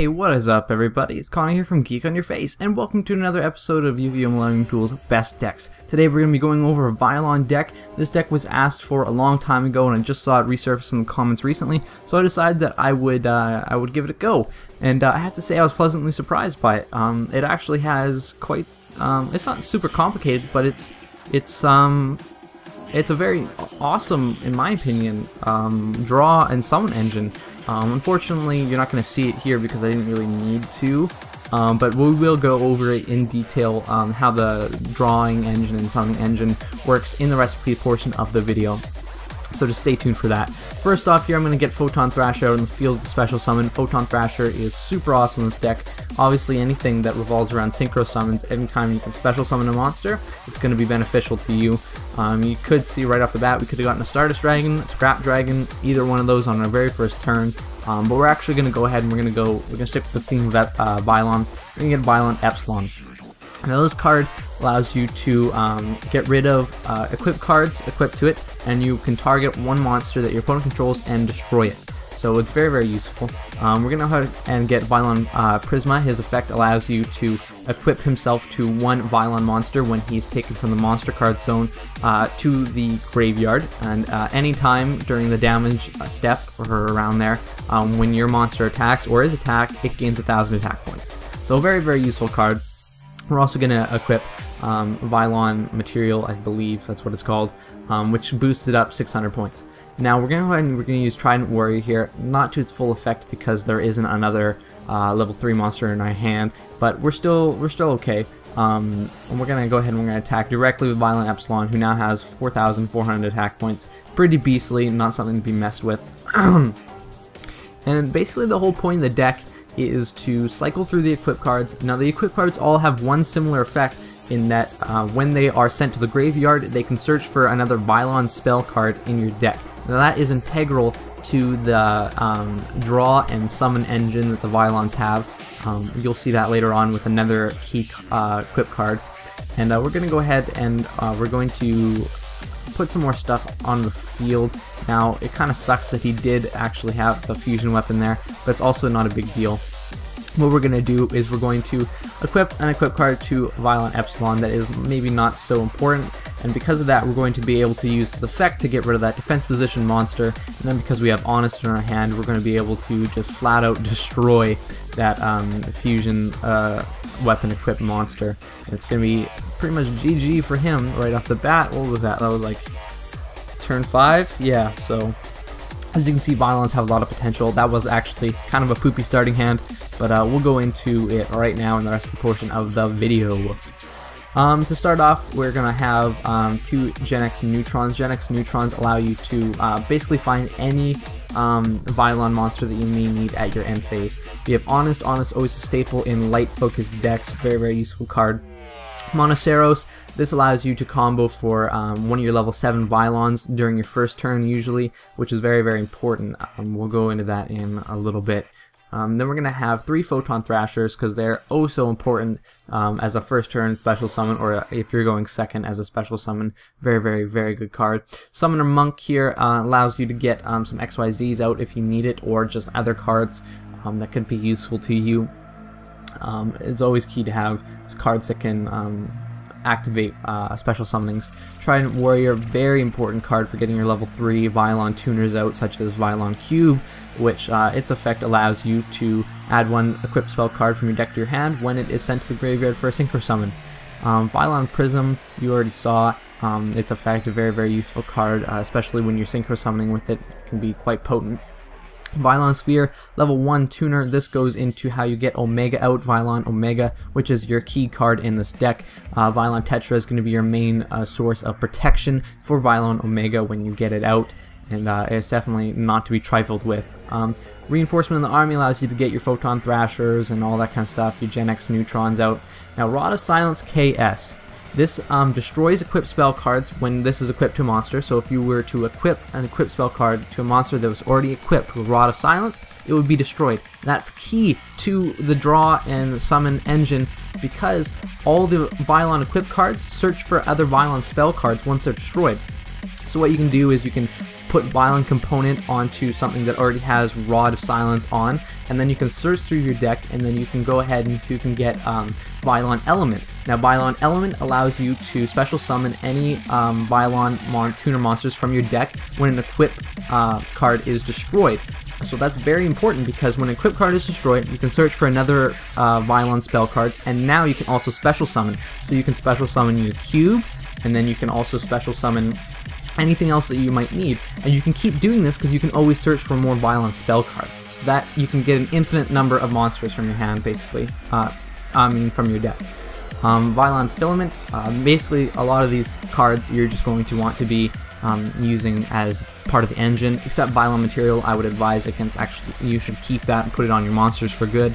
Hey, what is up everybody? It's Connor here from Geek on Your Face, and welcome to another episode of Yugioh Millennium Duels Best Decks. Today we're going to be going over a Vylon deck. This deck was asked for a long time ago, and I just saw it resurface in the comments recently, so I decided that I would give it a go. And I have to say I was pleasantly surprised by it. It actually has quite, it's not super complicated, but it's a very awesome, in my opinion, draw and summon engine. Unfortunately, you're not going to see it here because I didn't really need to, but we will go over it in detail how the drawing engine and summoning engine works in the recipe portion of the video. So just stay tuned for that. First off here, I'm going to get Photon Thrasher out in the field with the special summon. Photon Thrasher is super awesome in this deck. Obviously anything that revolves around synchro summons, anytime you can special summon a monster, it's going to be beneficial to you. You could see right off the bat we could have gotten a Stardust Dragon, Scrap Dragon, either one of those on our very first turn. But we're actually going to go ahead and we're going to stick with the theme of Vylon. We're going to get Vylon Epsilon. Now this card allows you to get rid of equipped cards equipped to it, and you can target one monster that your opponent controls and destroy it. So it's very, very useful. We're going to go ahead and get Vylon Prisma. His effect allows you to equip himself to one Vylon monster when he's taken from the monster card zone to the graveyard, and anytime during the damage step or around there, when your monster attacks or is attacked, it gains 1,000 attack points. So a very, very useful card. We're also going to equip Vylon Material, I believe that's what it's called, which boosts it up 600 points. Now we're going to go ahead and we're going to use Trident Warrior here, not to its full effect because there isn't another level 3 monster in our hand, but we're still okay. And we're going to go ahead and we're going to attack directly with Vylon Epsilon, who now has 4,400 attack points. Pretty beastly, not something to be messed with. And basically the whole point of the deck is to cycle through the equip cards. Now the equip cards all have one similar effect in that when they are sent to the graveyard, they can search for another Vylon spell card in your deck. Now that is integral to the draw and summon engine that the Vylons have. You'll see that later on with another key equip card. And we're going to go ahead and we're going to put some more stuff on the field. Now it kind of sucks that he did actually have the fusion weapon there, but it's also not a big deal. What we're going to do is we're going to equip an equip card to Vylon Epsilon that is maybe not so important, and because of that we're going to be able to use this effect to get rid of that defense position monster, and then because we have Honest in our hand we're going to be able to just flat out destroy that fusion weapon equipped monster. And it's going to be pretty much GG for him right off the bat. What was that? That was like turn 5? Yeah, so as you can see, Vylons have a lot of potential. That was actually kind of a poopy starting hand, but we'll go into it right now in the rest of the portion of the video. To start off, we're going to have two Gen X Neutrons. Gen X Neutrons allow you to basically find any Vylon monster that you may need at your end phase. We have Honest. Honest always a staple in light focused decks. Very, very useful card. Monoceros. This allows you to combo for one of your level 7 Vylons during your first turn usually, which is very, very important. We'll go into that in a little bit. Then we're going to have 3 Photon Thrashers because they're oh so important as a first turn special summon, or if you're going second as a special summon. Very, very, very good card. Summoner Monk here allows you to get some XYZs out if you need it, or just other cards that could be useful to you. It's always key to have cards that can activate special summonings. Trident Warrior, very important card for getting your level 3 Vylon tuners out, such as Vylon Cube, which its effect allows you to add one equipped spell card from your deck to your hand when it is sent to the graveyard for a synchro summon. Vylon Prism, you already saw its effect, a very, very useful card, especially when you're synchro summoning with it. It can be quite potent. Vylon Sphere, level 1 tuner. This goes into how you get Omega out, Vylon Omega, which is your key card in this deck. Vylon Tetra is going to be your main source of protection for Vylon Omega when you get it out, and it's definitely not to be trifled with. Reinforcement in the army allows you to get your Photon Thrashers and all that kind of stuff, your Gen X Neutrons out. Now Rod of Silence KS. This destroys equipped spell cards when this is equipped to a monster. So if you were to equip an equipped spell card to a monster that was already equipped with Rod of Silence, it would be destroyed. That's key to the draw and summon engine because all the Vylon equipped cards search for other Vylon spell cards once they're destroyed. So what you can do is you can put Vylon component onto something that already has Rod of Silence on, and then you can search through your deck, and then you can go ahead and you can get Vylon Element. Now Vylon Element allows you to special summon any Vylon tuner monsters from your deck when an equip card is destroyed. So that's very important, because when an equip card is destroyed, you can search for another Vylon spell card, and now you can also special summon. So you can special summon your cube, and then you can also special summon anything else that you might need. And you can keep doing this because you can always search for more Vylon spell cards, so that you can get an infinite number of monsters from your hand, basically. From your deck. Vylon Filament, basically a lot of these cards you're just going to want to be using as part of the engine, except Vylon Material. I would advise against, actually you should keep that and put it on your monsters for good.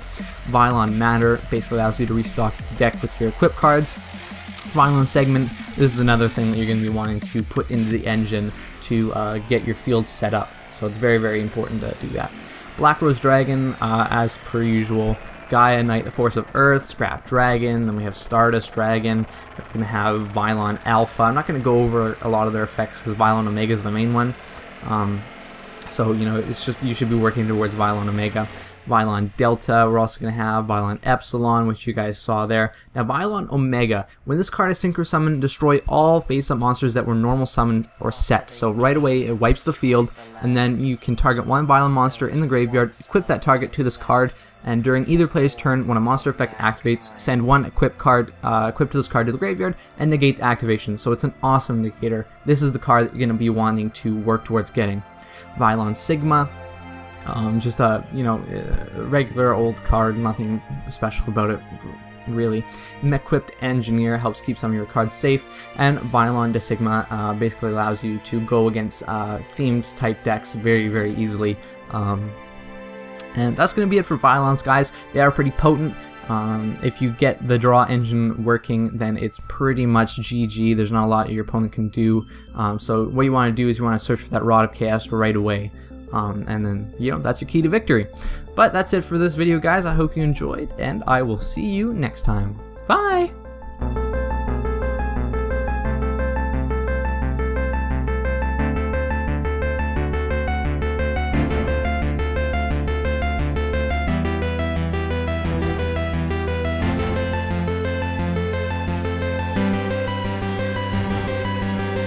Vylon Matter basically allows you to restock your deck with your equip cards. Vylon Segment, this is another thing that you're going to be wanting to put into the engine to get your field set up, so it's very, very important to do that. Black Rose Dragon, as per usual. Gaia, Knight, the Force of Earth, Scrap Dragon, then we have Stardust Dragon, we're going to have Vylon Alpha. I'm not going to go over a lot of their effects because Vylon Omega is the main one. So, you know, it's just, you should be working towards Vylon Omega. Vylon Delta, we're also going to have Vylon Epsilon, which you guys saw there. Now, Vylon Omega, when this card is synchro summoned, destroy all face-up monsters that were normal summoned or set. So right away, it wipes the field, and then you can target one Vylon monster in the graveyard, equip that target to this card, and during either player's turn, when a monster effect activates, send one equipped to this card to the graveyard and negate the activation. So it's an awesome negator. This is the card that you're going to be wanting to work towards getting. Vylon Sigma, just a regular old card, nothing special about it really. Equipped Engineer helps keep some of your cards safe, and Vylon de Sigma basically allows you to go against themed type decks very, very easily. And that's going to be it for Vylons, guys. They are pretty potent. If you get the draw engine working, then it's pretty much GG. There's not a lot your opponent can do. So what you want to do is you want to search for that Rod of Chaos right away. And then, that's your key to victory. But that's it for this video, guys. I hope you enjoyed, and I will see you next time. Bye!